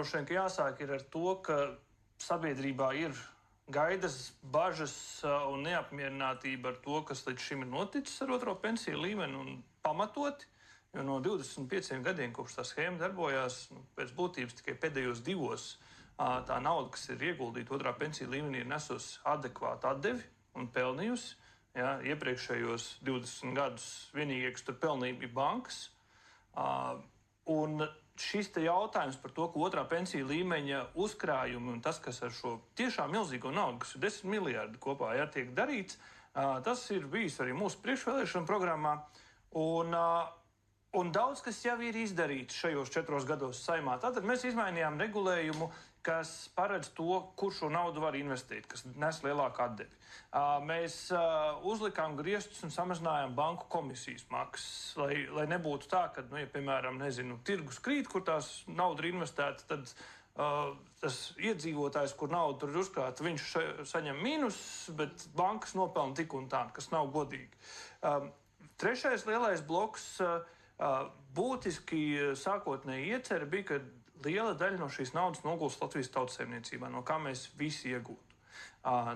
droši vien, ka jāsāk ir ar to, ka sabiedrībā ir gaidas, bažas un neapmierinātība ar to, kas līdz šim ir noticis ar otro pensiju līmeni un pamatoti. Jo no 25 gadiem, kopš tā schēma darbojās, pēc būtības tikai pēdējos divos tā nauda, kas ir ieguldīta otrā pensiju līmenī, ir nesusi adekvātu atdevi un pelnījusi. Ja, iepriekšējos 20 gadus vienīgie, kas tur pelnīja, bija bankas. Un šis jautājums par to, ka otrā pensiju līmeņa uzkrājumi un tas, kas ar šo tiešām milzīgo naudu, kas ir 10 miljardi kopā, ja, tiek darīts, tas ir bijis arī mūsu priekšvēlēšana programmā. Un daudz kas jau ir izdarīts šajos 4 gados Saeimā. Tātad mēs izmainījām regulējumu, kas paredz to, kur šo naudu var investēt, kas nes lielāku atdevi. Mēs uzlikām griestus un samazinājām banku komisijas maksas, lai nebūtu tā, ka, ja, piemēram, tirgus krīt, kur tās nauda ir investēta, tad tas iedzīvotājs, kur nauda tur ir uzkrāta, viņš saņem mīnus, bet bankas nopelna tik un tā, kas nav godīgi. Trešais lielais bloks. Būtiski sākotnēji iecerē bija, ka liela daļa no šīs naudas nogulst Latvijas tautsaimniecībā, no kā mēs visi iegūtu.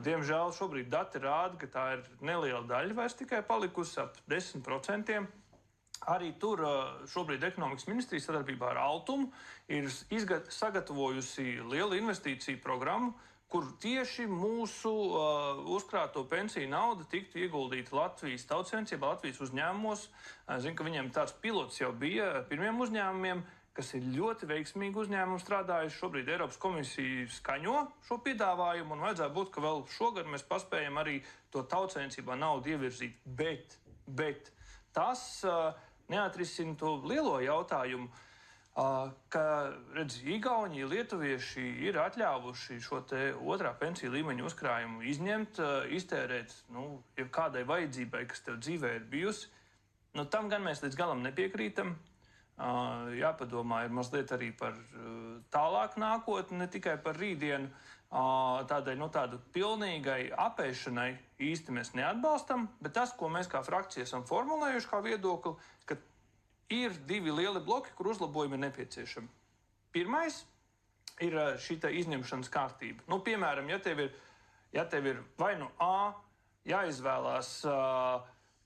Diemžēl šobrīd dati rāda, ka tā ir neliela daļa vairs tikai palikusi ap 10%. Arī tur šobrīd ekonomikas ministrija sadarbībā ar Altumu ir sagatavojusi lielu investīciju programmu, kur tieši mūsu uzkrāto pensiju nauda tiktu ieguldīta Latvijas tautsaimniecībā, Latvijas uzņēmumos. Zinu, ka viņiem tāds pilots jau bija pirmiem uzņēmumiem, kas ir ļoti veiksmīgi uzņēmumi strādājuši. Šobrīd Eiropas komisija skaņo šo piedāvājumu, un vajadzētu būt, ka vēl šogad mēs paspējam arī to tautsaimniecībā naudu ievirzīt. Bet tas neatrisina to lielo jautājumu, ka, redz, Igauni, lietuvieši ir atļāvuši šo te otrā pensiju līmeņa uzkrājumu izņemt, iztērēt, ja kādai vajadzībai, kas tev dzīvē ir bijusi. Tam gan mēs līdz galam nepiekrītam. Jāpadomā ir mazliet arī par tālāku nākotni, ne tikai par rītdienu. Tādēļ tādu pilnīgai apēšanai īsti mēs neatbalstam, bet tas, ko mēs kā frakcija esam formulējuši kā viedokli, ka ir divi lieli bloki, kur uzlabojumi ir nepieciešami. Pirmais ir šī izņemšanas kārtība. Piemēram, ja tev ir vai nu jāizvēlās,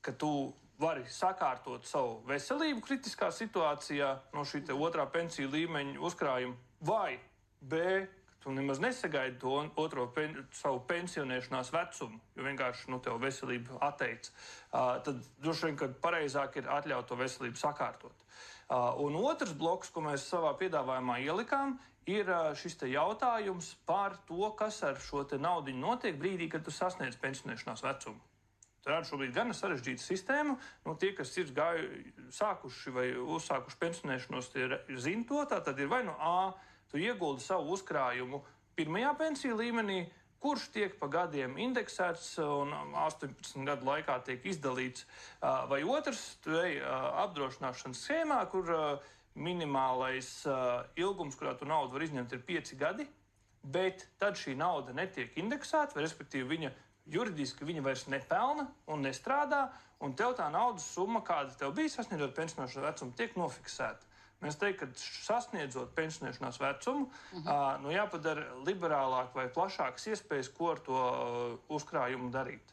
ka tu vari sakārtot savu veselību kritiskā situācijā no šī otrā pensiju līmeņa uzkrājuma, vai B, tu nemaz nesagaidi to savu pensionēšanās vecumu, jo vienkārši tev veselība atteica. Tad droši vien, ka pareizāk ir atļaut to veselību sakārtot. Un otrs bloks, ko mēs savā piedāvājumā ielikām, ir šis jautājums par to, kas ar šo naudiņu notiek brīdī, kad tu sasniedz pensionēšanās vecumu. Tā ir šobrīd gan sarežģīta sistēma. Tie, kas ir sākuši vai uzsākuši pensionēšanos, zina to. Tad ir vai nu tu ieguldi savu uzkrājumu pirmajā pensiju līmenī, kurš tiek pa gadiem indeksēts un 18 gadu laikā tiek izdalīts. Vai otrs, tu ej apdrošināšanas schēmā, kur minimālais ilgums, kurā tu naudu var izņemt, ir 5 gadi, bet tad šī nauda netiek indeksēta, vai respektīvi viņa juridiski vairs nepelna un nestrādā, un tev tā naudas summa, kāda tev bija sasniedzot pensionēšanās vecumu, tiek nofiksēta. Mēs teiktu, ka sasniedzot pensionēšanās vecumu, jāpadara liberālāk vai plašākas iespējas, ko ar to uzkrājumu darīt.